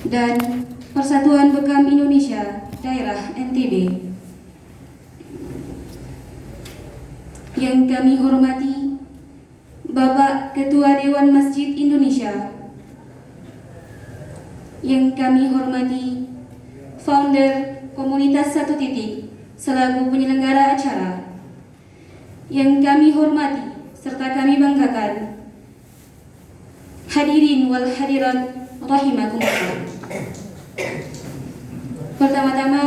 dan Persatuan Bekam Indonesia Daerah NTB. Yang kami hormati Bapak Ketua Dewan Masjid Indonesia. Yang kami hormati Founder Komunitas Satu Titik selaku penyelenggara acara. Yang kami hormati serta kami banggakan hadirin wal hadirat rahimakumullah. Pertama-tama,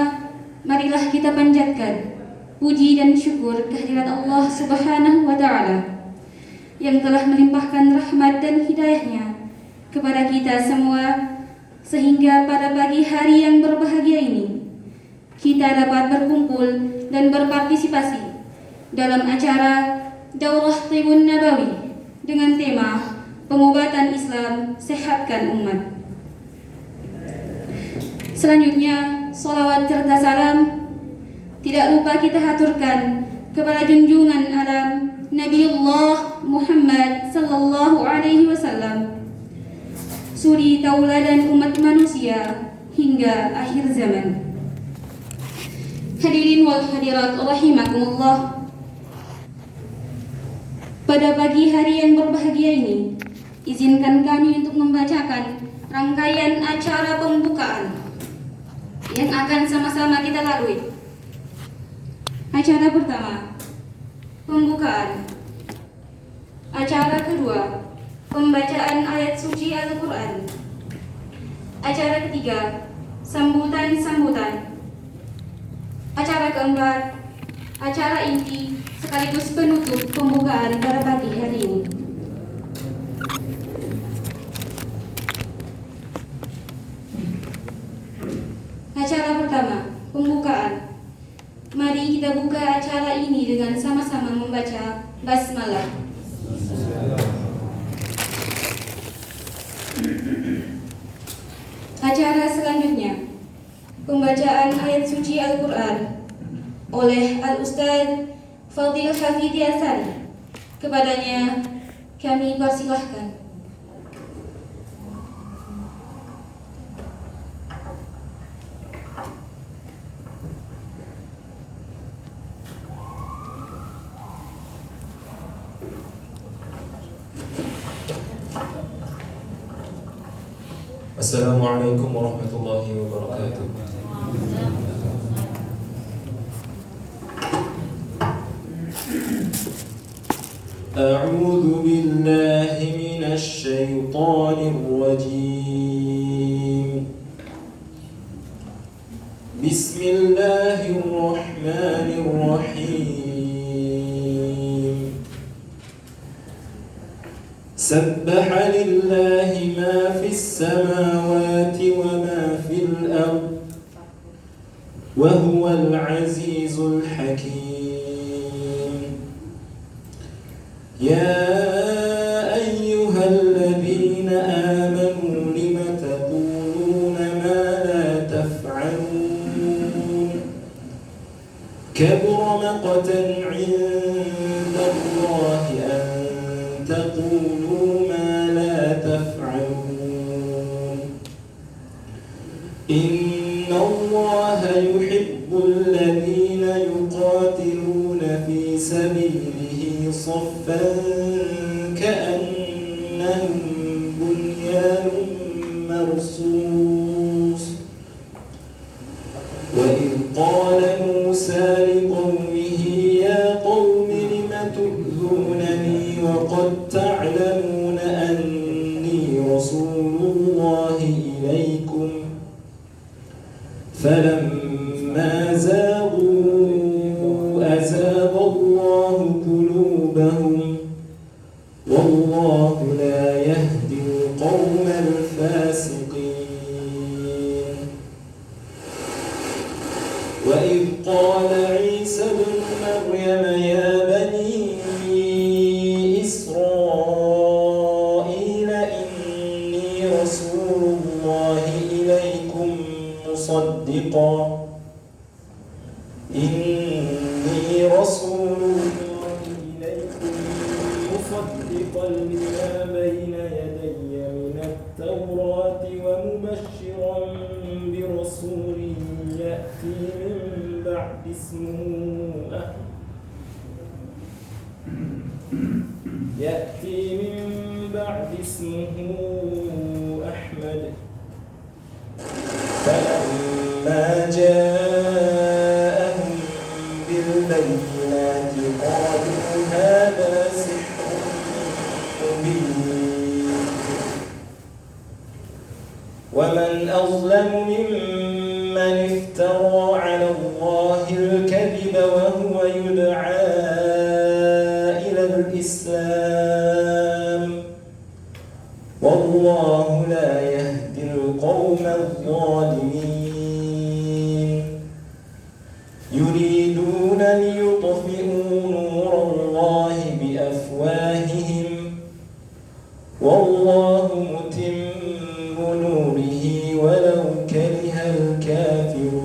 marilah kita panjatkan puji dan syukur kehadirat Allah Subhanahu wa Ta'ala yang telah melimpahkan rahmat dan hidayahnya kepada kita semua, sehingga pada pagi hari yang berbahagia ini kita dapat berkumpul dan berpartisipasi dalam acara Daurah Thibun Nabawi dengan tema Pengobatan Islam, Sehatkan Umat. Selanjutnya, sholawat serta salam tidak lupa kita haturkan kepada junjungan alam Nabiullah Muhammad sallallahu alaihi wasallam, suri tauladan umat manusia hingga akhir zaman. Hadirin wal hadirat rahimakumullah. Pada pagi hari yang berbahagia ini, izinkan kami untuk membacakan rangkaian acara pembukaan yang akan sama-sama kita lalui. Acara pertama, pembukaan. Acara kedua, pembacaan ayat suci Al-Quran. Acara ketiga, sambutan-sambutan. Acara keempat, acara inti sekaligus penutup pembukaan pada pagi hari ini. Acara pertama, pembukaan. Mari kita buka acara ini dengan sama-sama membaca basmalah. Acara selanjutnya, pembacaan ayat suci Al-Quran oleh Al-Ustaz Fadil Hafidhi Asari. Kepadanya kami persilahkan. Assalamualaikum warahmatullahi wabarakatuh. A'udzu billahi minasy syaithanir rajim. Bismillahirrahmanirrahim. Sabbaha lillahi ma fis samawati wa ma fil ard wa huwal azizul hakim. Ya ayyuhalladzina amanu lima taquluna ma la taf'alun. Kabura maqtan 'inda Allahi an taqulu ma la taf'alun. Inna Allaha yuhibbul ladzina yuqatiluna fi sabilihi saffan ka'annahum bunyanun marsus. Wa idh qala Musa liqawmihi ya qawmi lima tu'dhunani wa qad ta'lamuna anni rasulullahi ilaykum. فلما زاغوا أزاغ الله قلوبهم والله لا يهدي القوم الفاسقين. وإذ قال عيسى ابن مريم يا بني إسرائيل إني رسول الله إليكم مصدقا لما بين يدي من التوراة ومبشرا ومبشرا برسول يأتي من بعد اسمه أحمد فلما جاءهم بالبينات قالوا هذا سحر مبين ومن أظلم ممن افترى على الله الكذب وهو يدعى إلى الإسلام والله لا يهدي القوم الظالمين يريدون ليطفئوا نور الله بأفواههم والله متم نوره ولو كره الكافرون.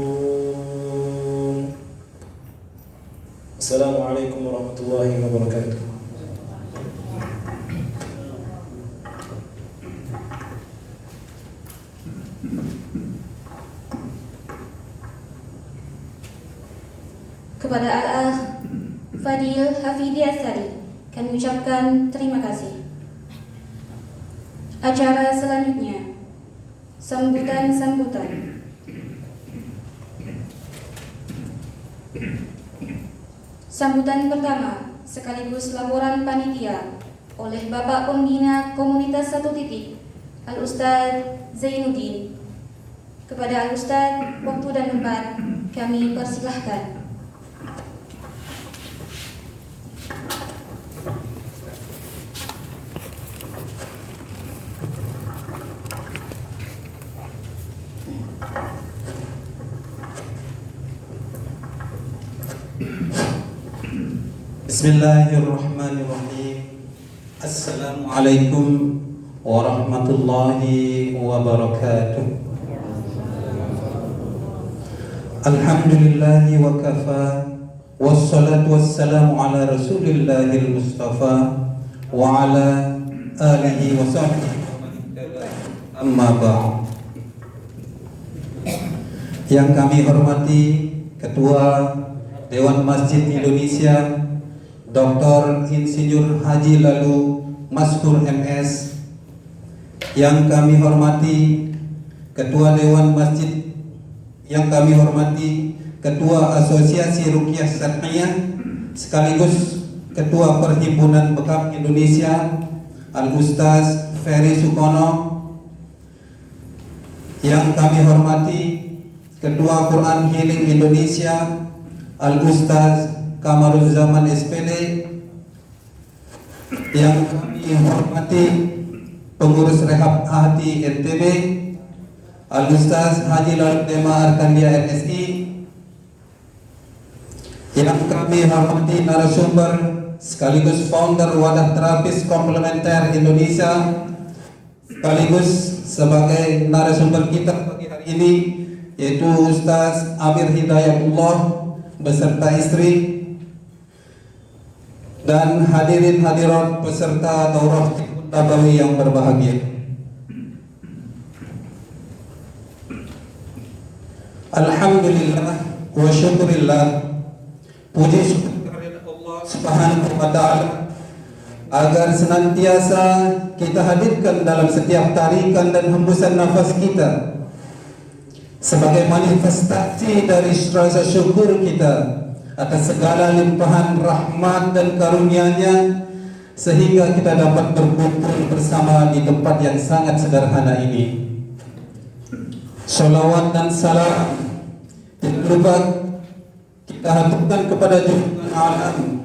السلام عليكم ورحمة الله وبركاته. Kepada Al-Akh Fadil Hafidhi Asari kami ucapkan terima kasih. Acara selanjutnya sambutan. Sambutan pertama sekaligus laporan panitia oleh Bapak Pembina Komunitas 1 Titik Al-Ustadz Zainuddin. Kepada Al-Ustadz, waktu dan tempat kami persilahkan. Bismillahirrahmanirrahim. Assalamualaikum warahmatullahi wabarakatuh. Alhamdulillahi wa kafa, wassalatu wassalamu ala rasulillahil mustafa wa ala alihi wa sahbihi amma ba'd. Yang kami hormati Ketua Dewan Masjid Indonesia Dr. Insinyur Haji Lalu Maskur MS, yang kami hormati Ketua Dewan Masjid, yang kami hormati Ketua Asosiasi Ruqyah Syar'iyyah sekaligus Ketua Perhimpunan Bekam Indonesia Al-Ustaz Ferry Sukono, yang kami hormati Ketua Quran Healing Indonesia Al-Ustaz Kamaruzzaman SPD, yang kami hormati Pengurus Rehab Hati NTB Al-Ustaz Haji Lalu Dema Arkandia MSI, yang kami hormati narasumber sekaligus founder Wadah Terapis Komplementer Indonesia sekaligus sebagai narasumber kita pagi hari ini, yaitu Ustaz Amir Hidayatullah beserta istri, dan hadirin hadirat peserta Daurah Nabawi yang berbahagia. Alhamdulillah wa syukurillah, puji syukur kepada Allah Subhanahu wa ta'ala agar senantiasa kita hadirkan dalam setiap tarikan dan hembusan nafas kita sebagai manifestasi dari rasa syukur kita atas segala limpahan rahmat dan karunia-Nya, sehingga kita dapat berkumpul bersama di tempat yang sangat sederhana ini. Salawat dan salam tidak lupa kita haturkan kepada junjungan alam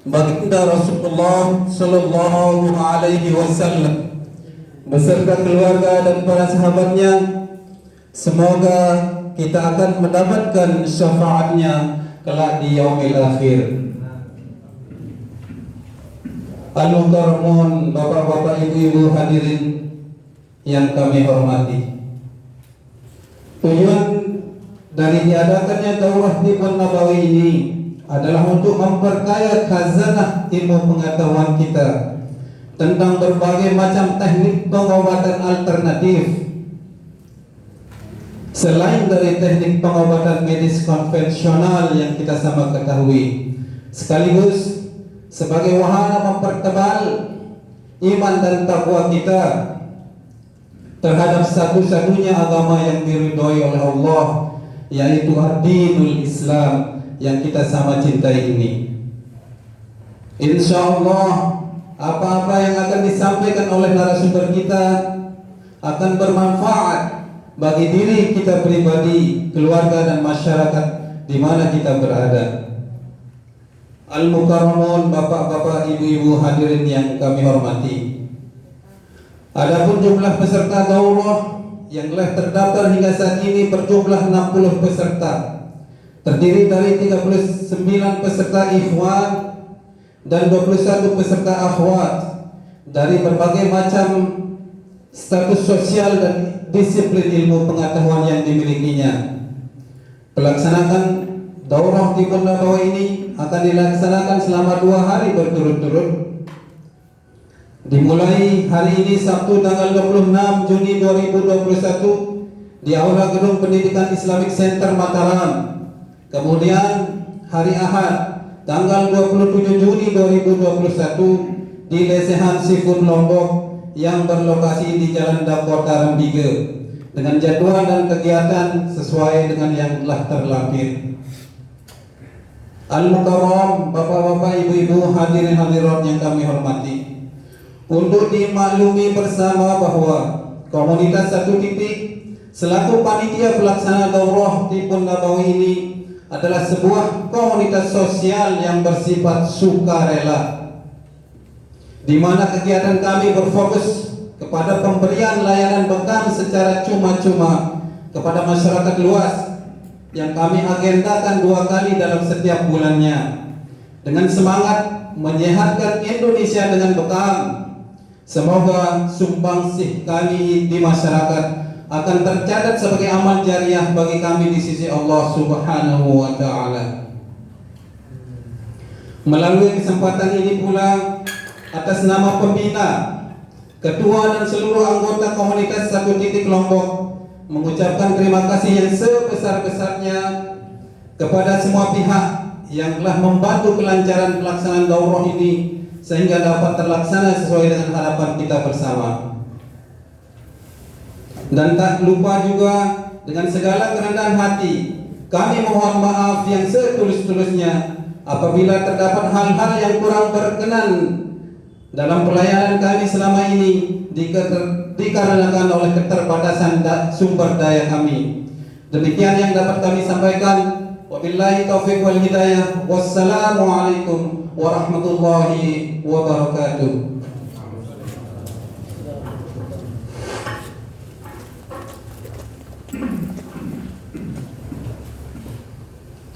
baginda Rasulullah sallallahu alaihi wasallam beserta keluarga dan para sahabatnya. Semoga kita akan mendapatkan syafaatnya kelak di yaumil akhir. Al-Mukarramun, bapak-bapak, ibu-ibu hadirin yang kami hormati, tujuan dari diadakannya Daurah Tibbun Nabawi ini adalah untuk memperkaya khazanah ilmu pengetahuan kita tentang berbagai macam teknik pengobatan alternatif Selain dari teknik pengobatan medis konvensional yang kita sama ketahui, sekaligus sebagai wahana mempertebal iman dan takwa kita terhadap satu-satunya agama yang diridhoi oleh Allah, yaitu ad-dinul Islam yang kita sama cintai ini. Insya Allah apa-apa yang akan disampaikan oleh narasumber kita akan bermanfaat bagi diri kita pribadi, keluarga dan masyarakat di mana kita berada. Al-Mukarramun, bapak-bapak, ibu-ibu hadirin yang kami hormati. Adapun jumlah peserta daurah yang telah terdaftar hingga saat ini berjumlah 60 peserta. Terdiri dari 39 peserta ikhwan dan 21 peserta akhwat dari berbagai macam status sosial dan disiplin ilmu pengetahuan yang dimilikinya. Pelaksanaan daurah di Nabawi ini akan dilaksanakan selama 2 hari berturut-turut. Dimulai hari ini Sabtu tanggal 26 Juni 2021 di Aula Gedung Pendidikan Islamic Center Mataram. Kemudian hari Ahad tanggal 27 Juni 2021 di Lesehan Seafood Lombok yang berlokasi di Jalan Dakota Rembige dengan jadwal dan kegiatan sesuai dengan yang telah terlampir. Al-Mukarram, bapak-bapak, ibu-ibu, hadirin hadirat yang kami hormati, untuk dimaklumi bersama bahwa komunitas Satu Titik selaku panitia pelaksana daurah Tibbun Nabawi ini adalah sebuah komunitas sosial yang bersifat sukarela, di mana kegiatan kami berfokus kepada pemberian layanan bekam secara cuma-cuma kepada masyarakat luas yang kami agendakan 2 kali dalam setiap bulannya dengan semangat menyehatkan Indonesia dengan bekam. Semoga sumbangsih kami di masyarakat akan tercatat sebagai amal jariah bagi kami di sisi Allah Subhanahu wa Ta'ala. Melalui kesempatan ini pula, atas nama pembina, ketua dan seluruh anggota komunitas Satu Titik Lombok mengucapkan terima kasih yang sebesar-besarnya kepada semua pihak yang telah membantu kelancaran pelaksanaan daurah ini sehingga dapat terlaksana sesuai dengan harapan kita bersama. Dan tak lupa juga dengan segala kerendahan hati kami mohon maaf yang setulus-tulusnya apabila terdapat hal-hal yang kurang berkenan dalam pelayanan kami selama ini dikarenakan oleh keterbatasan sumber daya kami. Demikian yang dapat kami sampaikan. Wabillahi taufiq wal hidayah. Wassalamualaikum warahmatullahi wabarakatuh.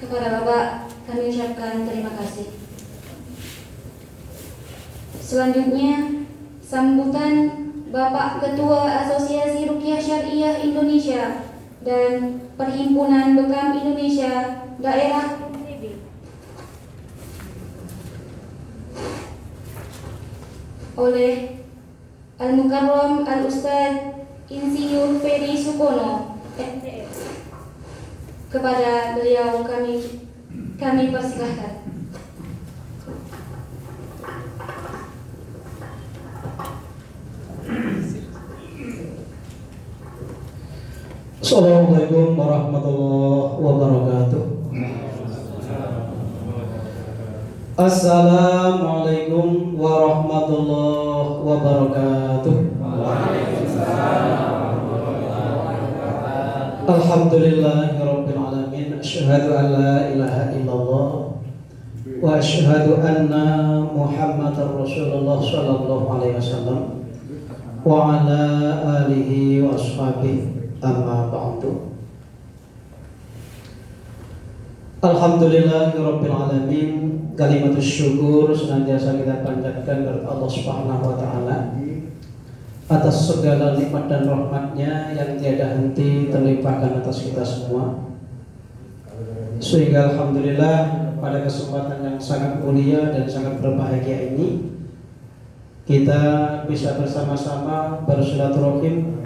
Kepada Bapak kami ucapkan terima kasih. Selanjutnya sambutan Bapak Ketua Asosiasi Ruqyah Syariah Indonesia dan Perhimpunan Bekam Indonesia Daerah oleh Al-Mukarram Al-Ustaz Insinyur Ferry Sukono, MTS. Kepada beliau kami persilahkan. Assalamualaikum warahmatullahi wabarakatuh. Assalamualaikum warahmatullahi wabarakatuh. Alhamdulillahirabbil alamin. Asyhadu an la ilaha illallah wa asyhadu anna Muhammadar Rasulullah sallallahu alaihi wasallam wa ala alihi wa ashabihi. Amma ba'du. Alhamdulillahirabbil alamin. Kalimatus syukur senantiasa kita panjatkan kepada Allah Subhanahu wa taala atas segala nikmat dan rahmat-Nya yang tiada henti terlimpahkan atas kita semua. Sehingga alhamdulillah pada kesempatan yang sangat mulia dan sangat berbahagia ini kita bisa bersama-sama bersilaturahim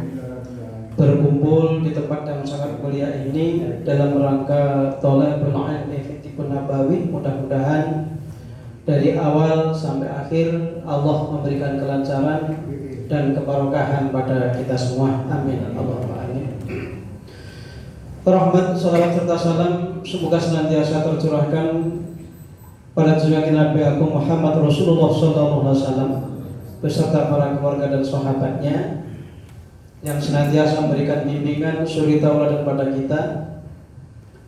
berkumpul di tempat yang sangat mulia ini dalam rangka thalabul ilmi fi tibbun nabawi. Mudah-mudahan dari awal sampai akhir Allah memberikan kelancaran dan keberkahan pada kita semua. Amin. Allahumma amin. Rahmat, salawat serta salam semoga senantiasa tercurahkan pada junjungan Nabi Agung Muhammad Rasulullah SAW beserta para keluarga dan sahabatnya yang senantiasa memberikan bimbingan suri tauladan pada kita,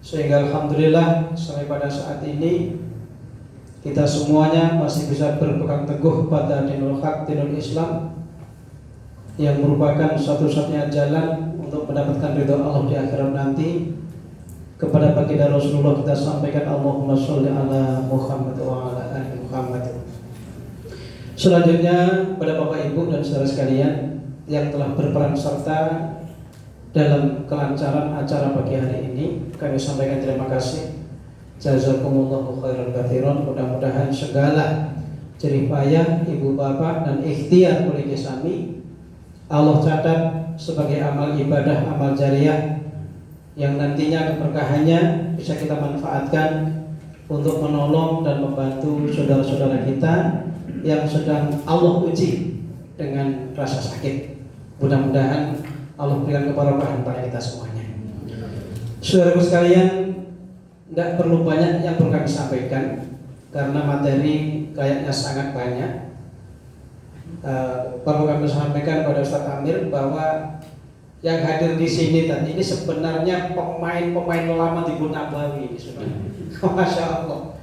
sehingga alhamdulillah sampai pada saat ini kita semuanya masih bisa berpegang teguh pada dinul haq, dinul Islam, yang merupakan satu-satunya jalan untuk mendapatkan ridha Allah di akhirat nanti. Kepada baginda Rasulullah kita sampaikan Allahumma sholli ala Muhammad wa ala ali Muhammad. Selanjutnya pada Bapak Ibu dan saudara sekalian yang telah berperan serta dalam kelancaran acara pagi hari ini, kami sampaikan terima kasih. Jazakumullahu khairan katsiran. Mudah-mudahan segala jerih payah ibu bapak dan ikhtiar kolegi kami Allah catat sebagai amal ibadah, amal jariah yang nantinya keberkahannya bisa kita manfaatkan untuk menolong dan membantu saudara-saudara kita yang sedang Allah uji dengan rasa sakit. Mudah-mudahan Allah berikan keberkahan pada kita semuanya. Saudaraku sekalian, tidak perlu banyak yang perlu kami sampaikan karena materi kayaknya sangat banyak. Perlu kami sampaikan pada Ustaz Amir bahwa yang hadir di sini tadi ini sebenarnya pemain-pemain lama di Nabawi ini sudah. Masya Allah.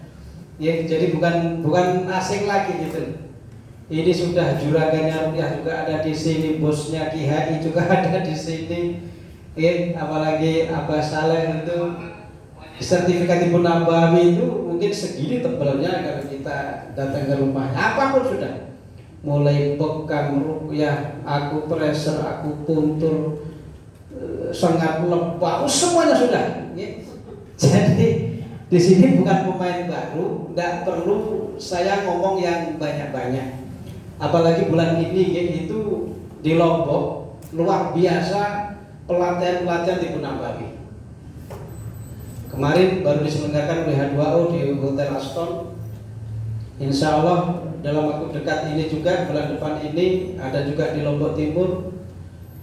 Ya, jadi bukan asing lagi gitu. Ini sudah juragannya Rupiah juga ada di sini, bosnya Ki-HI juga ada di sini. Apalagi Abah Saleh itu sertifikat Ibu Nabawi itu mungkin segini tebalnya kalau kita datang ke rumahnya. Apapun sudah. Mulai bekam Rupiah, aku pressure, aku puntur, sengat lebah, semuanya sudah. Jadi di sini bukan pemain baru, tidak perlu saya ngomong yang banyak-banyak. Apalagi bulan ini yaitu di Lombok luar biasa pelatihan di Nabawi. Kemarin baru diselenggarakan oleh H2O di Hotel Aston. Insya Allah dalam waktu dekat ini juga bulan depan ini ada juga di Lombok Timur.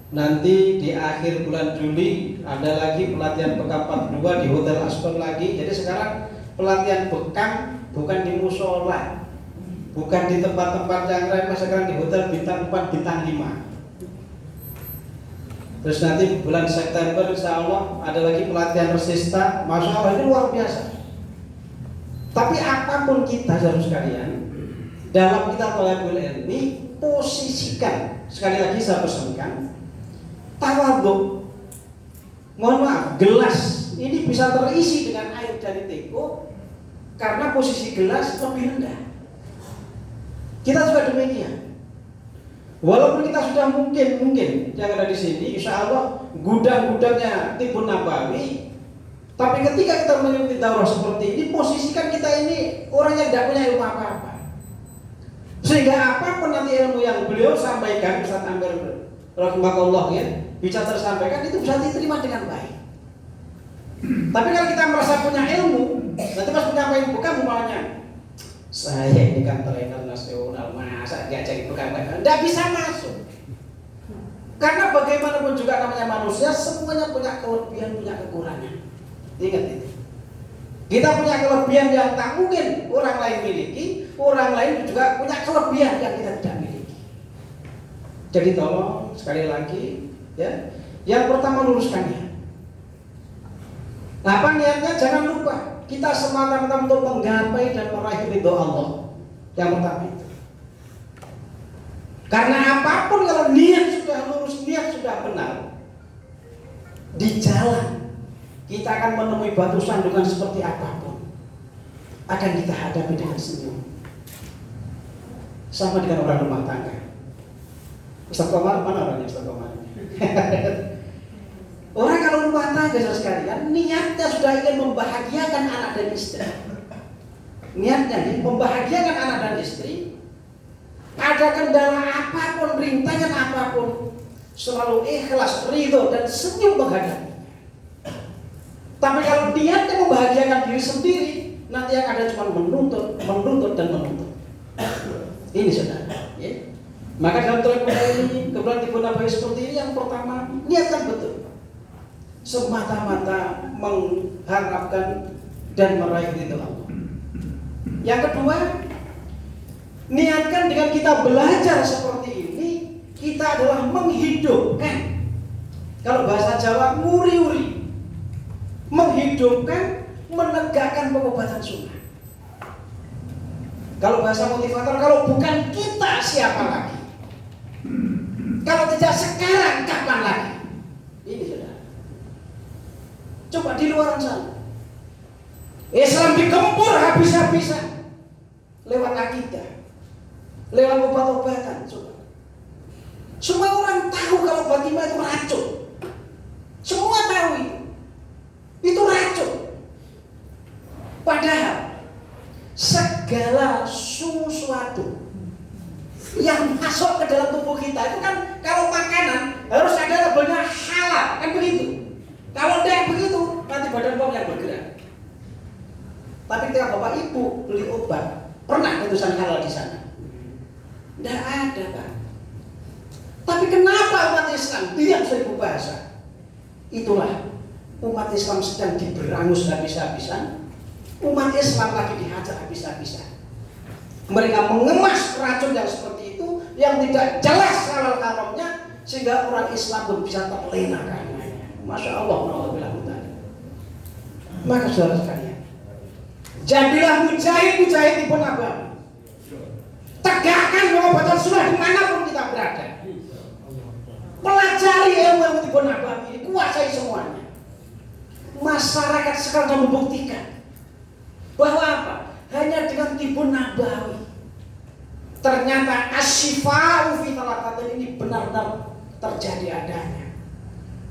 Nanti di akhir bulan Juli ada lagi pelatihan bekam 42 di Hotel Aston lagi. Jadi sekarang pelatihan bekam bukan di musola, bukan di tempat-tempat yang remeh, sekarang di hotel bintang 4, bintang 5. Terus nanti bulan September insya Allah ada lagi pelatihan resista. Masya Allah ini luar biasa. Tapi apapun kita harus sekalian dalam kita thalabul ilmi, posisikan, sekali lagi saya pesankan, tawadhu. Mohon maaf, gelas ini bisa terisi dengan air dari teko karena posisi gelas lebih rendah. Kita juga demikian. Walaupun kita sudah mungkin yang ada di sini, insya Allah gudang-gudangnya Tibbun Nabawi, tapi ketika kita mengikuti daurah seperti ini, posisikan kita ini orang yang tidak punya ilmu apa-apa. Sehingga apapun nanti ilmu yang beliau sampaikan, Ustaz Amir rahimahullah ya, bisa tersampaikan, itu bisa diterima dengan baik. Tapi kalau kita merasa punya ilmu, nanti pas penyampaian bukan umpamanya, saya ini kan trainer nasional, masa diajari bukan baik, tidak bisa masuk. Karena bagaimanapun juga namanya manusia, semuanya punya kelebihan, punya kekurangan. Ingat itu. Kita punya kelebihan yang tak mungkin orang lain miliki, orang lain juga punya kelebihan yang kita tidak miliki. Jadi tolong sekali lagi, ya, yang pertama luruskan niat. Apa niatnya? Jangan lupa kita semata-mata untuk menggapai dan meraih ridho Allah. Yang pertama itu. Karena apapun kalau niat sudah lurus, niat sudah benar, di jalan kita akan menemui batu sandungan seperti apapun, akan kita hadapi dengan senyum. Sama dengan orang rumah tangga. Ustaz Komar, mana orangnya Ustaz Komar? Orang kalau rumah tangga sekalian, niatnya sudah ingin membahagiakan anak dan istri. Niatnya ingin membahagiakan anak dan istri. Ada kendala apapun, rintangan apapun, selalu ikhlas, ridho dan senyum menghadapi. Tapi kalau niatnya membahagiakan diri sendiri, nanti yang ada cuma menuntut dan menuntut. Ini saudara. Ya. Maka dalam terakhir ini, kebetulan tipu nabawi seperti ini, yang pertama, niatkan betul. Semata-mata mengharapkan dan meraih ridho Allah. Yang kedua, niatkan dengan kita belajar seperti ini, kita adalah menghidupkan. Kalau bahasa Jawa, nguri-uri. Menghidupkan, menegakkan pengobatan sunnah. Kalau bahasa motivator, kalau bukan kita siapa lagi? Kalau tidak sekarang, kapan lagi? Ini saudara. Coba di luar sana, Islam dikempur habis-habisan lewat akidah, lewat obat-obatan. Coba. Semua orang tahu kalau Fatimah itu racun. Semua tahu itu. Itu racun. Padahal segala sesuatu yang masuk ke dalam tubuh kita itu kan, kalau makanan harus ada labelnya halal, kan begitu. Kalau tidak begitu, nanti badan pom yang bergerak. Tapi ketika bapak ibu beli obat, pernah tulisan halal di sana? Tidak ada, Pak. Tapi kenapa umat Islam tiap 1000 bahasa? Itulah umat Islam sedang diberangus habis-habisan. Umat Islam lagi dihajar habis-habisan. Mereka mengemas racun yang seperti itu, yang tidak jelas halal haramnya, sehingga orang Islam pun bisa terlena karenanya. Masya Allah, maka saudara sekalian, jadilah mujahid tipu nabawi. Tegakkan pengobatan sunnah dimanapun kita berada. Pelajari ilmu tipu nabawi ini, kuasai semuanya. Masyarakat sekarang sudah membuktikan bahwa apa? Hanya dengan tipu nabawi ternyata asyifa'u fi talaqatin ini benar-benar terjadi adanya.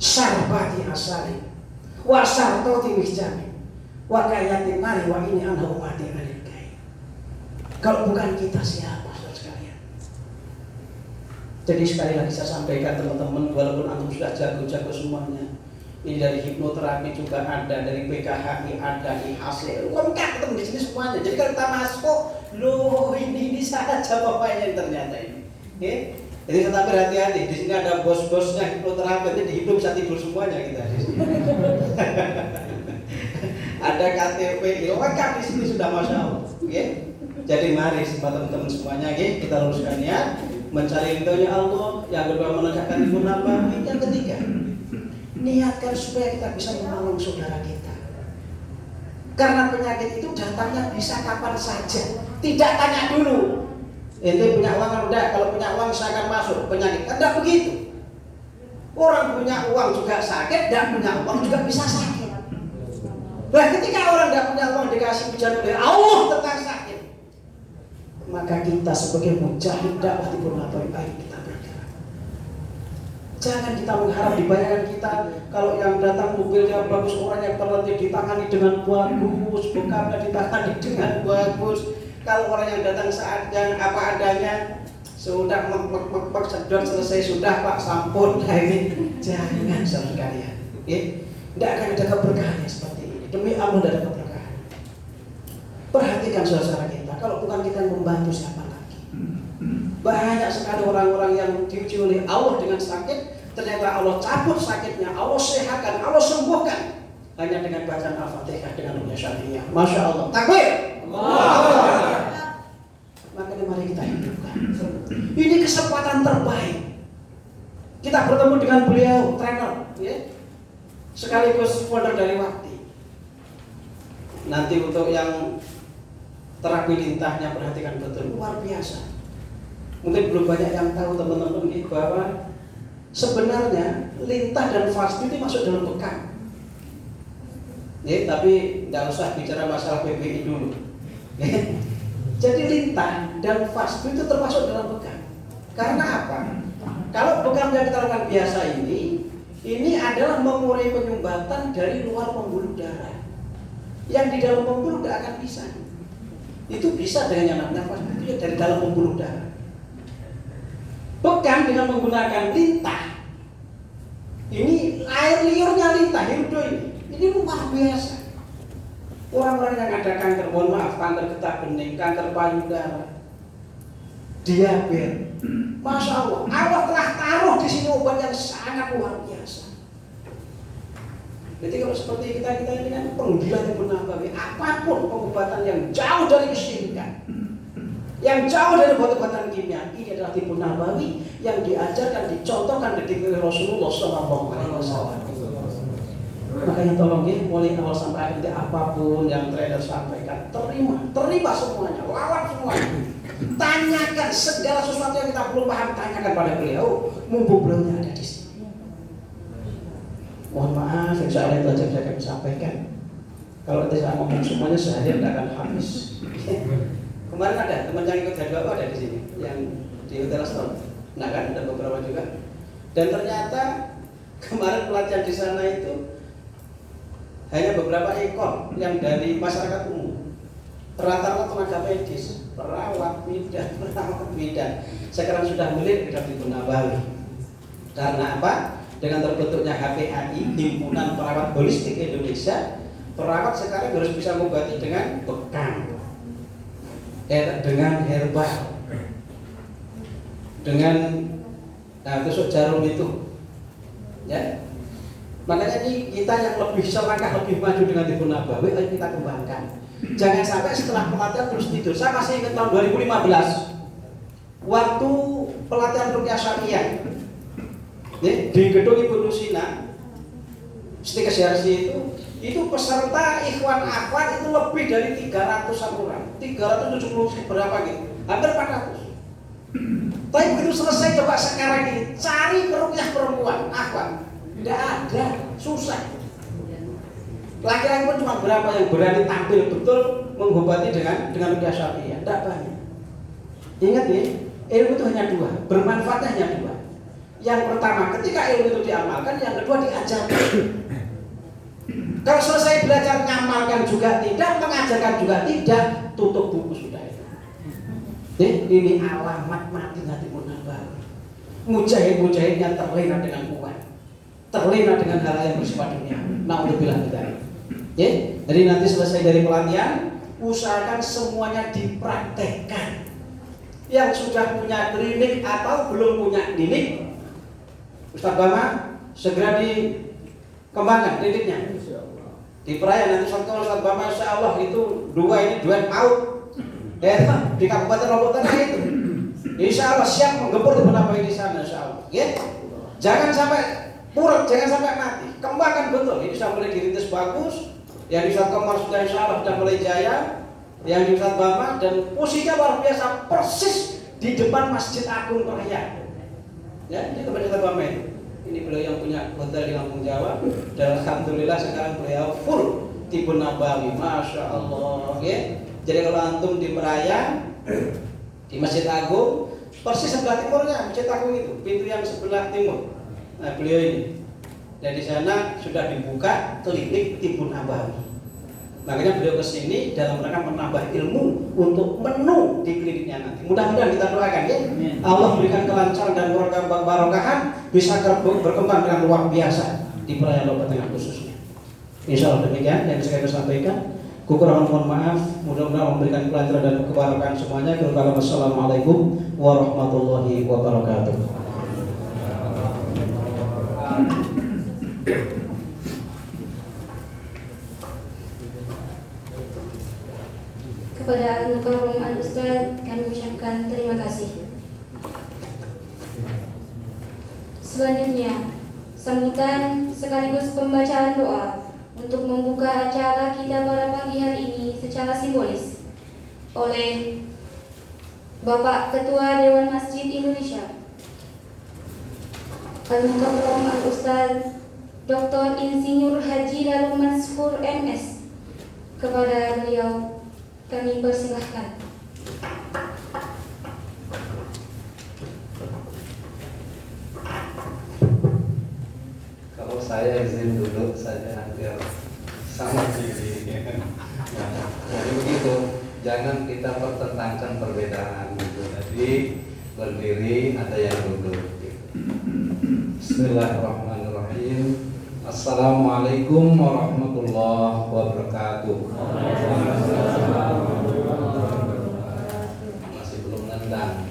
Syarbati asali wa sartoti wihjami wa kayatin nari wa ini anha umati anil kai. Kalau bukan kita siapa, saudara sekalian? Jadi sekali lagi saya sampaikan teman-teman, walaupun antum sudah jago-jago semuanya, ini dari hipnoterapi juga ada, dari PKHI ada, IHC lengkap ketemu di sini semuanya. Jadi kalau kita masuk, loh ini saja jawabannya ternyata ini. Okay? Jadi tetap berhati-hati. Di sini ada bos-bosnya hipnoterapi, jadi di hipno bisa tidur semuanya kita di sini. Ada KTP, lengkap di sini sudah, masya Allah. Okay? Jadi mari teman-teman semuanya, okay? Kita luruskan niat, mencari ridhonya Allah. Yang kedua menegakkan tipu nabawi. Yang ketiga, niatkan supaya kita bisa menolong saudara kita. Karena penyakit itu datangnya bisa kapan saja. Tidak tanya dulu, ente punya uang atau enggak? Kalau punya uang saya akan masuk penyakit. Tidak begitu. Orang punya uang juga sakit, dan punya uang juga bisa sakit. Nah, ketika orang tidak punya uang dikasih ujian oleh Allah tentang sakit, maka kita sebagai mujahid dakwah tipu nabawi, baik kita bergerak. Jangan kita mengharap dibayarkan kita. Kalau yang datang mobilnya bagus, orang yang terlatih ditangani dengan bagus, bekalnya ditangani dengan bagus. Kalau orang yang datang saat yang apa adanya, sudah mek sedot selesai sudah Pak, sampun. Nah ini jangan saudara sekalian. Tidak akan ada keberkahan seperti ini. Demi Allah tidak ada keberkahan. Perhatikan saudara kita. Kalau bukan kita yang membantu, siapa lagi? Banyak sekali orang-orang yang diuji oleh Allah dengan sakit, ternyata Allah cabut sakitnya, Allah sehatkan, Allah sembuhkan hanya dengan bacaan Al-Fatihah dengan rukyah syar'iyyah. Masya Allah. Takbir. Maka mari kita hidupkan. Ini kesempatan terbaik. Kita bertemu dengan beliau, trainer, ya, sekaligus founder dari Wakti. Nanti untuk yang terapi lintahnya, perhatikan betul, luar biasa. Mungkin belum banyak yang tahu teman-teman ini bahwa sebenarnya lintah dan fast itu masuk dalam bekam. Ya, tapi nggak usah bicara masalah PBI dulu. Ya. Jadi lintah dan fast itu termasuk dalam bekam. Karena apa? Kalau bekam yang kita lakukan biasa ini adalah mengurai penyumbatan dari luar pembuluh darah. Yang di dalam pembuluh darah akan bisa. Itu bisa dengan yang namanya fast itu dari dalam pembuluh darah. Bekam dengan menggunakan lintah Ini air liurnya lintah hirup ini luar biasa. Orang-orang yang ada kanker, mohon maaf, kanker getah bening, kanker payudara, diabetes, Masya Allah, Allah telah taruh di sini obat yang sangat luar biasa. Jadi kalau seperti kita ini kan penggila Tibbun Nabawi, apapun pengobatan yang jauh dari kesyirikan, yang jauh dari obat-obatan kimia, ini adalah Tibbun Nabawi yang diajarkan, dicontohkan dari Rasulullah SAW. Makanya tolong ya, mulai awal sampai akhir apapun yang trader sampaikan, terima semuanya, lawan semuanya. Tanyakan segala sesuatu yang kita belum paham, tanyakan pada beliau, mumpung beliaunya ada di sini. Mohon maaf, insya Allah itu aja bisa kami sampaikan. Kalau saya ngomong semuanya sehari tidak akan habis. Kemarin ada teman yang ikut jadwal ada di sini, yang di Hotel Aston. Nah kan ada beberapa juga. Dan ternyata kemarin pelatihan di sana itu hanya beberapa ekor yang dari masyarakat umum. Rata-rata tenaga medis, perawat bidan. Sekarang sudah milik Tibbun Nabawi. Karena apa? Dengan terbentuknya HPAI, Himpunan Perawat Holistik Indonesia, perawat sekarang harus bisa mengobati dengan bekam, dengan herbal, dengan tusuk jarum itu, ya. Makanya ini kita yang lebih selangkah lebih maju dengan Tibbun Nabawi, ayo kita kembangkan. Jangan sampai setelah pelatihan terus tidur. Saya masih ingat tahun 2015 waktu pelatihan Ruqyah Syariah di gedung Ibu Nusina Stikes Yarsi itu peserta ikhwan akhwat itu lebih dari 300-an orang, 370 berapa gitu, hampir 400. Tapi begitu selesai coba sekarang ini cari peruqyah perempuan akhwat, tidak ada, susah. Laki-laki pun cuma berapa yang berani tampil betul mengobati dengan ruqyah syariah, tidak banyak. Ingat ya, ilmu itu hanya dua, bermanfaatnya hanya dua. Yang pertama, ketika ilmu itu diamalkan, yang kedua diajarkan. Kalau selesai belajar ngamalkan juga tidak, mengajarkan juga tidak, tutup buku sudah itu. Ini alamat matinya Tibbun Nabawi. Mujahid-mujahidnya terlena dengan kuat, terlena dengan hal yang bersifat dunia. Naudzubillah dzalik. Jadi nanti selesai dari pelatihan, usahakan semuanya dipraktekkan. Yang sudah punya klinik atau belum punya klinik, Ustaz Bama segera dikembangkan kliniknya. Di perayaan nanti Ustaz Bama insya Allah itu duet maut. Di Kabupaten Lombok Tengah itu. Insya Allah siap menggempur Tibbun Nabawi di sana insya Allah. Ya? Jangan sampai puruk, jangan sampai mati. Kembangkan betul. Ini sudah mulai dirintis bagus. Yang di Ustaz Komar sudah insya Allah sudah mulai jaya. Yang di Ustaz Bama dan posisinya luar biasa persis di depan Masjid Agung Peraya. Ya, ini teman Ustaz Bama ini beliau yang punya hotel di Lampung Jawa dan alhamdulillah sekarang beliau full Tibbun Nabawi, masya Allah. Ya. Jadi kalau antum di Peraya di Masjid Agung persis sebelah timurnya Masjid Agung itu pintu yang sebelah timur. Nah beliau ini dan di sana sudah dibuka klinik Tibbun Nabawi. Makanya beliau kesini dalam rangka menambah ilmu untuk menu di kliniknya nanti. Mudah-mudahan kita doakan ya. Allah berikan kelancaran dan barokahan bisa berkembang dengan luar biasa di perayaan Lombok Tengah khususnya. Insya Allah demikian yang bisa kami sampaikan. Kekurangan mohon maaf. Mudah-mudahan memberikan kelancaran dan kebarokahan semuanya. Wassalamualaikum warahmatullahi wabarakatuh. Kepada Al-Mukarram Al-Ustaz kami ucapkan terima kasih. Selanjutnya, sambutan sekaligus pembacaan doa untuk membuka acara kita pada pagi hari ini secara simbolis oleh Bapak Ketua Dewan Masjid Indonesia Al-Mukarram Al-Ustaz Dr. Insinyur Haji Lalu Mansur MS. Kepada beliau kami persilahkan. Kalau saya izin dulu, saya hampir sama diri. Jadi begitu, jangan kita pertentangkan perbedaan gitu. Jadi berdiri ada yang duduk. Gitu. Bismillahirrahmanirrahim. Bismillahirrahmanirrahim. Assalamualaikum warahmatullahi wabarakatuh. Masih belum nendang.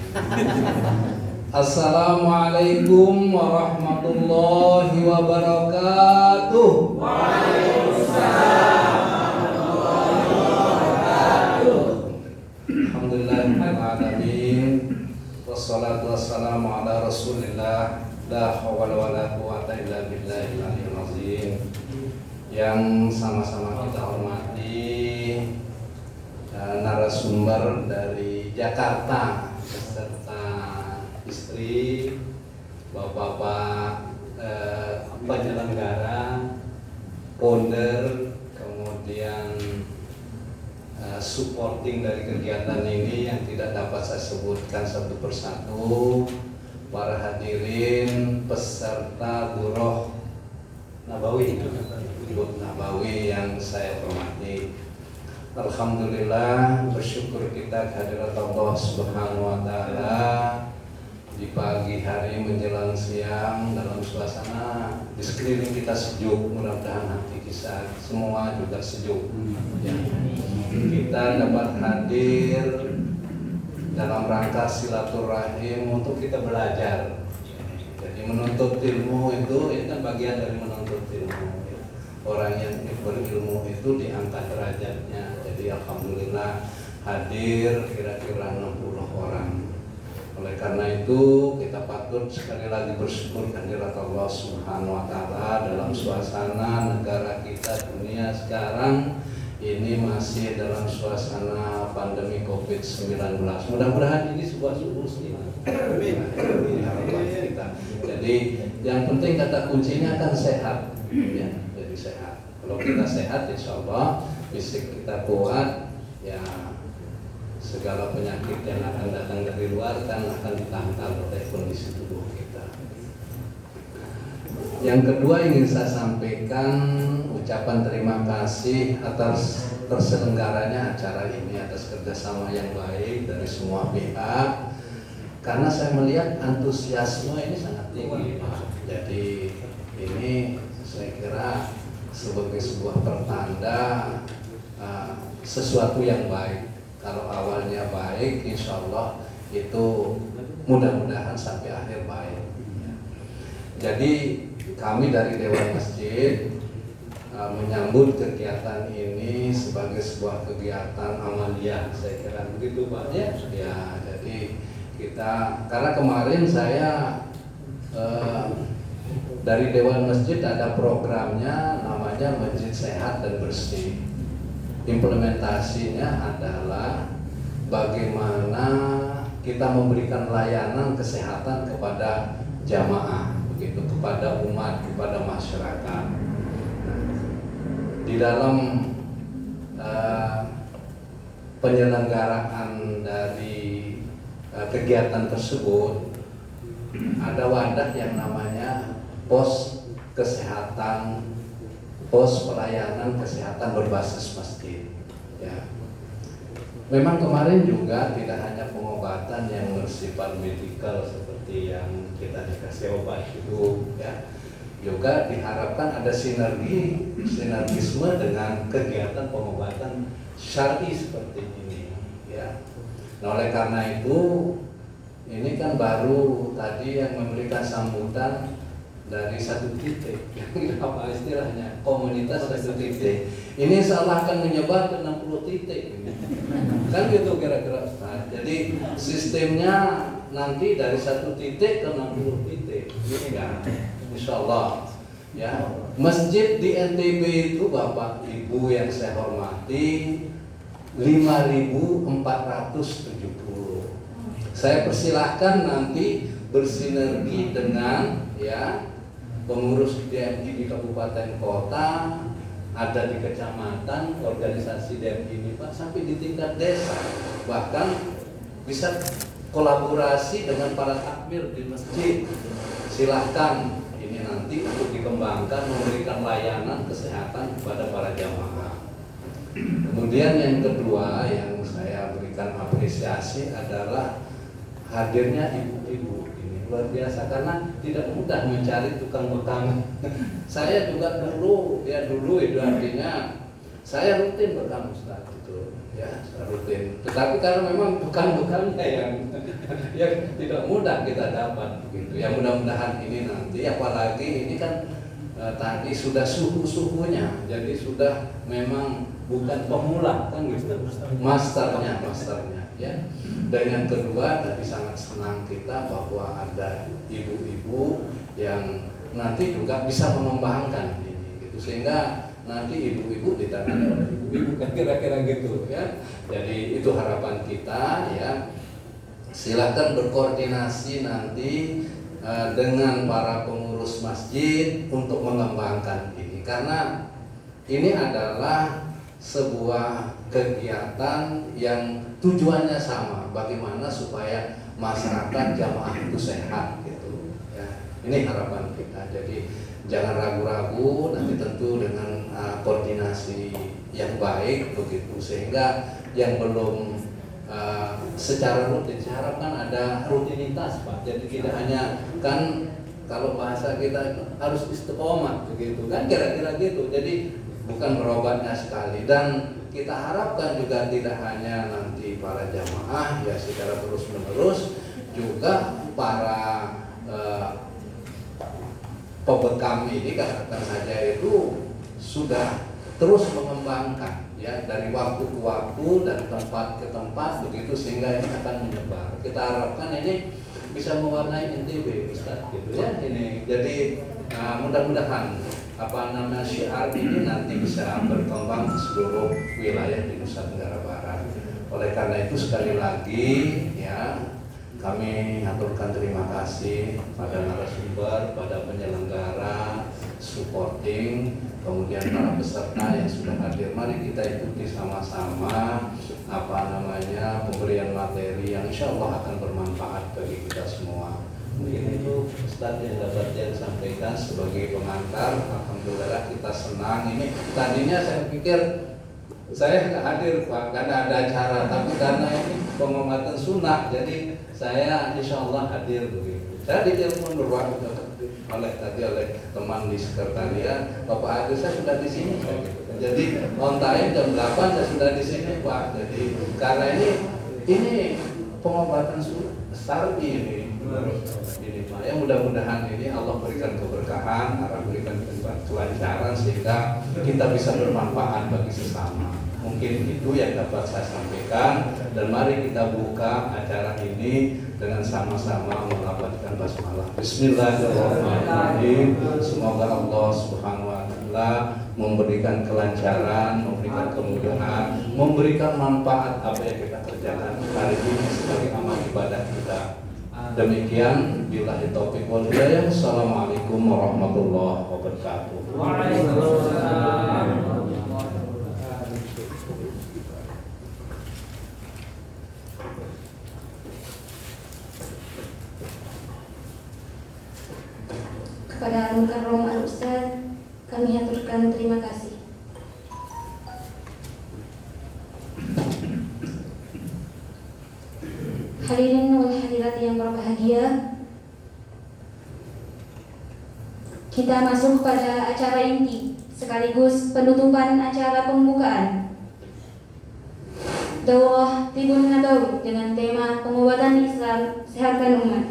Assalamualaikum warahmatullahi wabarakatuh. Alhamdulillahirrahmanirrahim. Wassalatu wassalamu ala rasulillah. La hawla wa la quwata illa billahil aliyyil azim. Yang sama-sama kita hormati narasumber dari Jakarta beserta istri, bapak-bapak penyelenggara, founder, kemudian supporting dari kegiatan ini yang tidak dapat saya sebutkan satu persatu, para hadirin peserta Duroh Nabawi yang saya hormati. Alhamdulillah, bersyukur kita kehadirat Allah Subhanahu wa taala di pagi hari menjelang siang dalam suasana di sekeliling kita sejuk. Mudah-mudahan hati kita semua juga sejuk. Ya. Kita dapat hadir dalam rangka silaturahim untuk kita belajar. Jadi menuntut ilmu itu kan bagian dari menuntut ilmu. Orang yang berilmu itu diangkat derajatnya. Jadi alhamdulillah hadir kira-kira 60 orang. Oleh karena itu kita patut sekali lagi bersyukur kehadirat Allah Subhanahu wa taala dalam suasana negara kita dunia sekarang ini masih dalam suasana pandemi COVID-19. Mudah-mudahan ini sebuah solusi. Jadi yang penting kata kuncinya kan sehat, ya. Jadi sehat. Kalau kita sehat, insya Allah fisik kita kuat, ya segala penyakit yang akan datang dari luar kan akan ditangkal oleh kondisi tubuh kita. Yang kedua ingin saya sampaikan ucapan terima kasih atas terselenggaranya acara ini, atas kerjasama yang baik dari semua pihak. Karena saya melihat antusiasme ini sangat tinggi, Pak. Jadi ini saya kira sebagai sebuah pertanda sesuatu yang baik. Kalau awalnya baik, insya Allah itu mudah-mudahan sampai akhir baik. Jadi kami dari Dewan Masjid menyambut kegiatan ini sebagai sebuah kegiatan amaliyah, saya kira begitu Pak ya. Ya, jadi kita karena kemarin saya dari Dewan Masjid ada programnya namanya Masjid Sehat dan Bersih. Implementasinya adalah bagaimana kita memberikan layanan kesehatan kepada jamaah, begitu, kepada umat, kepada masyarakat. Di dalam penyelenggaraan dari kegiatan tersebut ada wadah yang namanya pos kesehatan, pos pelayanan kesehatan berbasis masjid. Ya. Memang kemarin juga tidak hanya pengobatan yang bersifat medikal seperti yang kita dikasih obat itu, ya. Juga diharapkan ada sinergisme dengan kegiatan pengobatan syar'i seperti ini, ya. Nah, oleh karena itu ini kan baru tadi yang memberikan sambutan dari satu titik, apa istilahnya, komunitas satu titik. Ini seolah akan menyebar ke 60 titik, kan gitu kira-kira. Nah, jadi sistemnya nanti dari satu titik ke 60 titik, ini kan. Insya Allah, ya. Masjid di NTB itu Bapak Ibu yang saya hormati 5.470. Saya persilahkan nanti bersinergi dengan ya pengurus DMI di kabupaten kota, ada di kecamatan, organisasi DMI ini Pak, sampai di tingkat desa, bahkan bisa kolaborasi dengan para takmir di masjid. Silahkan ini nanti untuk dikembangkan, memberikan layanan kesehatan kepada para jamaah. Kemudian yang kedua yang saya berikan apresiasi adalah hadirnya ibu-ibu ini luar biasa karena tidak mudah mencari tukang bekam. Saya juga dulu itu artinya saya rutin bekam Ustaz itu ya, saya rutin. Tetapi karena memang bekam-bekamnya yang tidak mudah kita dapat begitu. Ya mudah-mudahan ini nanti apalagi ini kan tadi sudah suhu-suhunya, jadi sudah memang bukan pemula kan gitu, masternya ya. Dan yang kedua tadi sangat senang kita bahwa ada ibu-ibu yang nanti juga bisa mengembangkan ini gitu, sehingga nanti ibu-ibu ditangani oleh ibu-ibu kan kira-kira gitu ya. Jadi itu harapan kita ya. Silakan berkoordinasi nanti dengan para pengurus masjid untuk mengembangkan ini, karena ini adalah sebuah kegiatan yang tujuannya sama, bagaimana supaya masyarakat jamaah itu sehat gitu ya. Ini harapan kita. Jadi jangan ragu-ragu, nanti tentu dengan koordinasi yang baik begitu, sehingga yang belum secara rutin, saya harapkan ada rutinitas Pak. Jadi tidak hanya kan kalau bahasa kita itu harus istiqomah begitu kan, kira-kira gitu. Jadi bukan berobatnya sekali, dan kita harapkan juga tidak hanya nanti para jamaah ya secara terus-menerus, juga para pembekam ini katakan saja itu sudah terus mengembangkan ya dari waktu ke waktu, dari tempat ke tempat begitu, sehingga ini akan menyebar. Kita harapkan ini bisa mewarnai NTB Ustaz gitu ya ini. Jadi mudah-mudahan syiar ini nanti bisa berkembang ke seluruh wilayah di Nusa Tenggara Barat. Oleh karena itu sekali lagi ya kami aturkan terima kasih pada narasumber, pada penyelenggara, supporting, kemudian para peserta yang sudah hadir. Mari kita ikuti sama-sama pemberian materi yang insya Allah akan bermanfaat bagi kita semua. Mungkin itu Ustaz yang dapat saya sampaikan sebagai pengantar. Alhamdulillah kita senang. Ini tadinya saya pikir saya nggak hadir Pak karena ada acara, tapi karena ini pengobatan sunnah, jadi saya insya Allah hadir begitu. Saya ditelepon beberapa oleh teman di sekretariat, Bapak Agus saya sudah di sini gitu. Jadi on time jam 8 saya sudah di sini Pak. Jadi karena ini pengobatan syar'i ini Pak. Ya mudah-mudahan ini Allah berikan keberkahan, Allah berikan kelancaran sehingga kita bisa bermanfaat bagi sesama. Mungkin itu yang dapat saya sampaikan, dan mari kita buka acara ini dengan sama-sama melafazkan basmalah. Bismillahirrahmanirrahim. Semoga Allah Subhanahu wa taala memberikan kelancaran, memberikan kemudahan, memberikan manfaat apa yang kita kerjakan hari ini sebagai amal ibadah kita. Demikian, billahi taufiq wal hidayah. Assalamualaikum warahmatullahi wabarakatuh. Waalaikumsalam. Kepada Al-Mukarram Al-Ustaz kami haturkan terima kasih. Hadirin wal hadirat yang berbahagia, kita masuk pada acara inti sekaligus penutupan acara pembukaan Daurah Tibun Nabawi dengan tema pengobatan Islam sehatkan umat.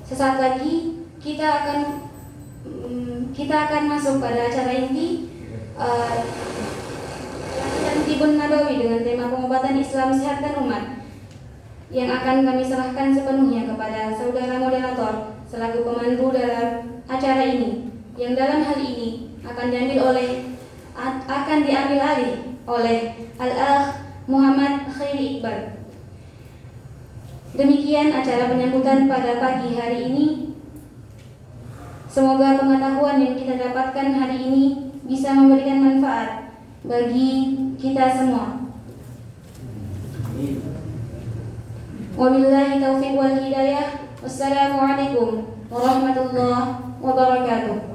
Sesaat lagi kita akan masuk pada acara inti Tibun Nabawi dengan tema pengobatan Islam sehatkan umat, yang akan kami serahkan sepenuhnya kepada saudara moderator selaku pemandu dalam acara ini, yang dalam hal ini akan diambil alih oleh Al-Akh Muhammad Khairi Iqbal. Demikian acara penyambutan pada pagi hari ini. Semoga pengetahuan yang kita dapatkan hari ini bisa memberikan manfaat bagi kita semua. Wabillahi taufiq wal hidayah. Wassalamualaikum warahmatullahi wabarakatuh.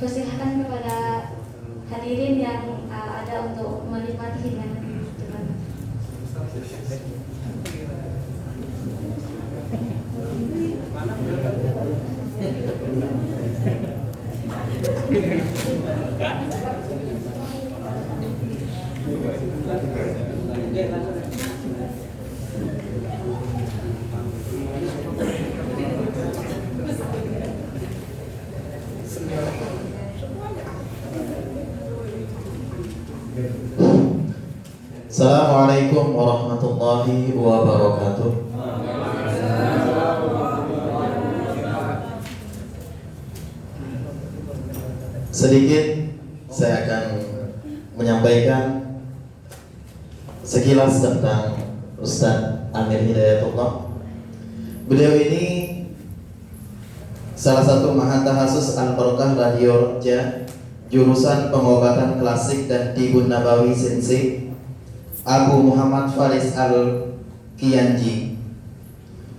Persilahkan kepada hadirin yang ada untuk menikmati hidangan Tuhan. Assalamualaikum warahmatullahi wabarakatuh. Sedikit saya akan menyampaikan sekilas tentang Ustadz Amir Hidayatullah. Beliau ini salah satu Mahatahassus Al-Barakah Radio Roja, jurusan pengobatan klasik dan Tibun Nabawi Sensei, Abu Muhammad Faris Al-Kiyanji.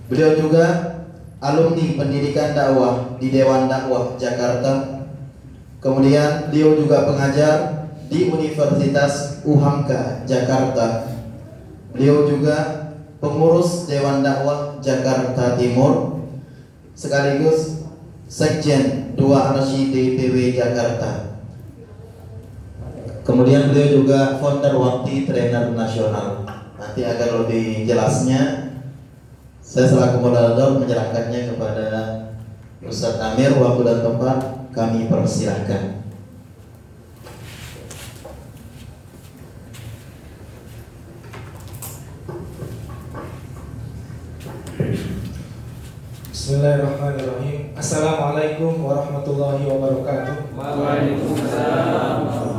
Beliau juga alumni pendidikan dakwah di Dewan Dakwah Jakarta. Kemudian beliau juga pengajar di Universitas Uhamka Jakarta. Beliau juga pengurus Dewan Dakwah Jakarta Timur, sekaligus Sekjen 2 Arsi DPW Jakarta. Kemudian beliau juga founder Wakti Trainer Nasional. Nanti agar lebih jelasnya saya selaku moderator menyerahkannya kepada Ustadz Amir. Waktu dan tempat kami persilahkan. Bismillahirrahmanirrahim. Assalamualaikum warahmatullahi wabarakatuh. Waalaikumsalam.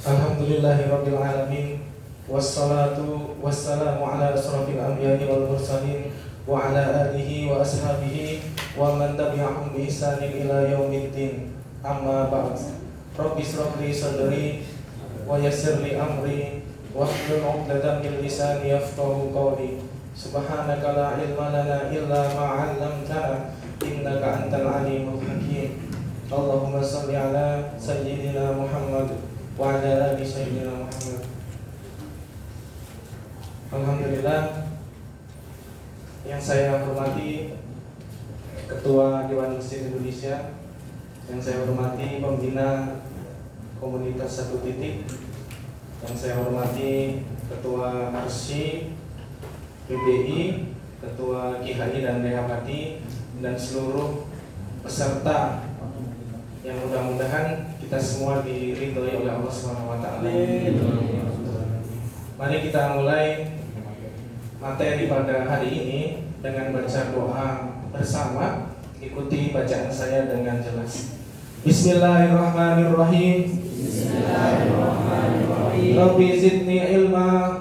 Alhamdulillahirabbil alamin. Wassalatu wassalamu ala asrofil anbiya'i wal mursalin wa ala alihi wa ashabihi wa man tabi'ahum bi ihsanin ila yaumiddin. Amma ba'd. Rabbi ishrah li sadri wa yassir li amri wahlul 'uqdatam min lisani yafqahu qawli. Subhanaka la ilma lana illa ma 'allamtana innaka antal alimul hakim. Allahumma shalli ala sayyidina Muhammad wa ala ali sayyidina Muhammad. Alhamdulillah, yang saya hormati Ketua Dewan Masjid Indonesia, yang saya hormati pembina komunitas Satu Titik, yang saya hormati Ketua Arsi PBI, Ketua KHI dan DHPATI, dan seluruh peserta yang mudah-mudahan kita semua diridhoi oleh Allah SWT. Mari kita mulai materi pada hari ini dengan baca doa bersama. Ikuti bacaan saya dengan jelas. Bismillahirrahmanirrahim. Bismillahirrahmanirrahim. Rabbi zidni ilma.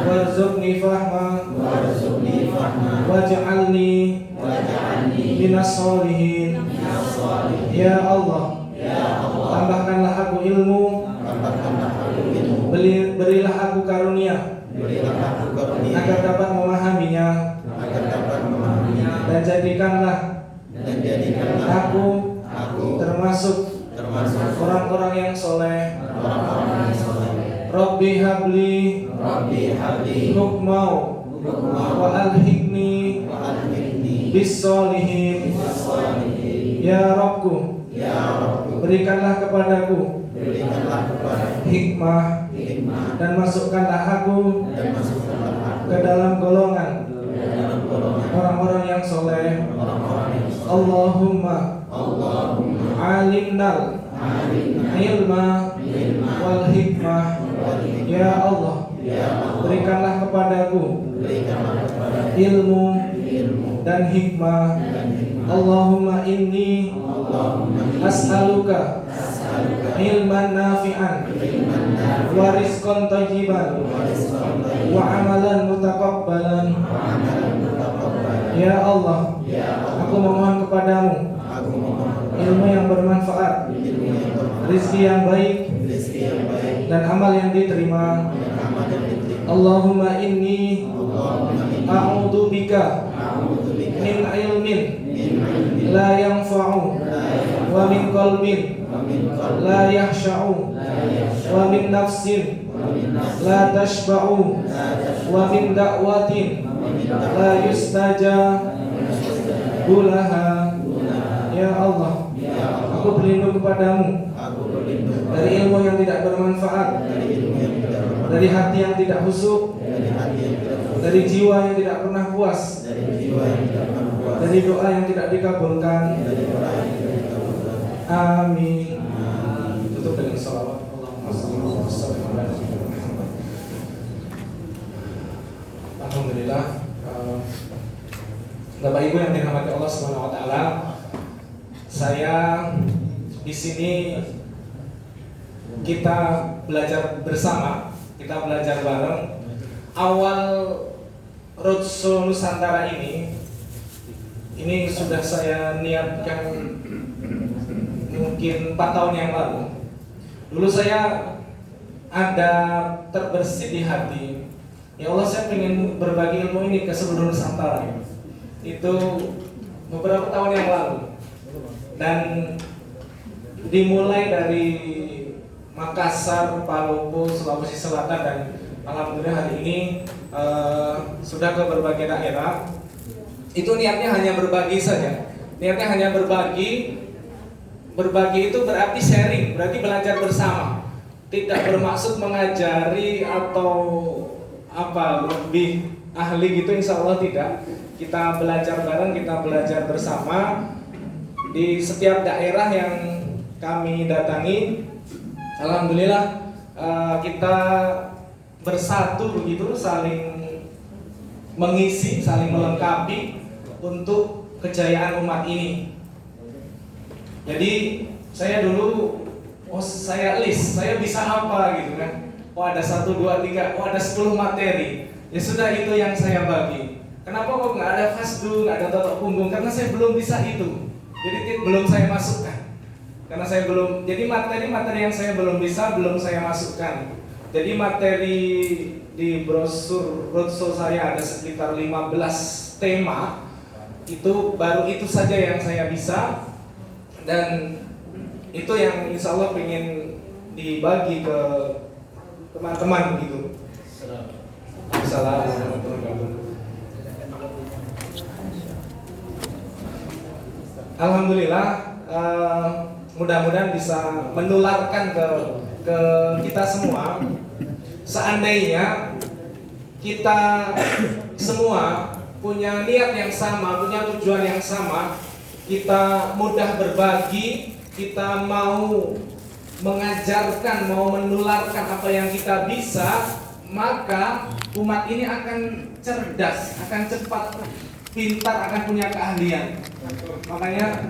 Warzuqni fahma. Waj'alni minas sholihin. Ya Allah, tambahkanlah aku ilmu. Berilah aku karunia agar dapat memahaminya, dan jadikanlah aku termasuk orang-orang yang soleh. Rabbi habli hukmau wa alhiqni bis solihin. Ya Rabbku, berikanlah kepadaku hikmah dan masukkanlah aku ke dalam golongan orang-orang yang soleh. Allahumma alimnal ilma wal hikmah. Ya Allah, berikanlah kepadaku ilmu dan hikmah. Allahumma inni as'aluka ilman nafi'an wa rizqan thayyiban wa amalan mutaqabbalan. Ya Allah, aku memohon kepadamu ilmu yang bermanfaat, rizki yang baik, dan amal yang diterima. Allahumma inni a'udzubika min ilmin la yanfa'u wa min qalbin la yakhsha'u wa min nafsin la tashba'u wa min da'watin la yustajabu laha. Ya Allah, aku berlindung kepadamu dari ilmu yang tidak bermanfaat, dari hati yang tidak khusyuk, dari jiwa yang tidak pernah puas, dari doa yang tidak dikabulkan. Amin. Tutup dengan salawat. Allahumma shalli wa sallim ala Muhammad. Alhamdulillah, Bapak Ibu yang dirahmati Allah Subhanahu wa taala, saya di sini kita belajar bersama, kita belajar bareng. Awal Roadshow Nusantara ini sudah saya niatkan mungkin 4 tahun yang lalu. Dulu saya ada terbersit di hati, ya Allah, saya ingin berbagi ilmu ini ke seluruh Nusantara. Itu beberapa tahun yang lalu, dan dimulai dari Makassar, Palopo, Sulawesi Selatan, dan alhamdulillah hari ini sudah ke berbagai daerah. Itu niatnya hanya berbagi saja. Niatnya hanya berbagi. Berbagi itu berarti sharing, berarti belajar bersama. Tidak bermaksud mengajari atau apa lebih ahli gitu, insya Allah tidak. Kita belajar bareng, kita belajar bersama di setiap daerah yang kami datangi. Alhamdulillah kita bersatu begitu, saling mengisi, saling melengkapi untuk kejayaan umat ini. Jadi saya dulu, saya list, saya bisa apa gitu kan. Ada 1, 2, 3, ada 10 materi. Ya sudah, itu yang saya bagi. Kenapa kok nggak ada fasdu, nggak ada totok punggung? Karena saya belum bisa itu. Jadi belum saya masukkan. Karena saya belum, jadi materi-materi yang saya belum bisa, belum saya masukkan. Jadi materi di brosur roadshow saya ada sekitar 15 tema. Itu baru itu saja yang saya bisa. Dan itu yang insya Allah ingin dibagi ke teman-teman gitu. Assalamualaikum. Alhamdulillah, mudah-mudahan bisa menularkan ke kita semua. Seandainya kita semua punya niat yang sama, punya tujuan yang sama, kita mudah berbagi, kita mau mengajarkan, mau menularkan apa yang kita bisa, maka umat ini akan cerdas, akan cepat, pintar, akan punya keahlian. Makanya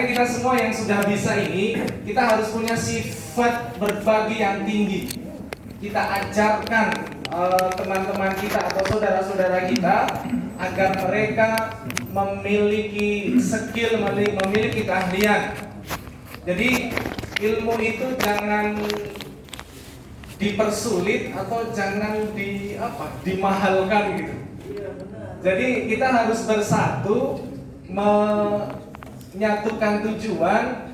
kita semua yang sudah bisa ini, kita harus punya sifat berbagi yang tinggi. Kita ajarkan teman-teman kita atau saudara-saudara kita agar mereka memiliki skill, memiliki keahlian. Jadi ilmu itu jangan dipersulit atau jangan dimahalkan gitu. Jadi kita harus bersatu, menyatukan tujuan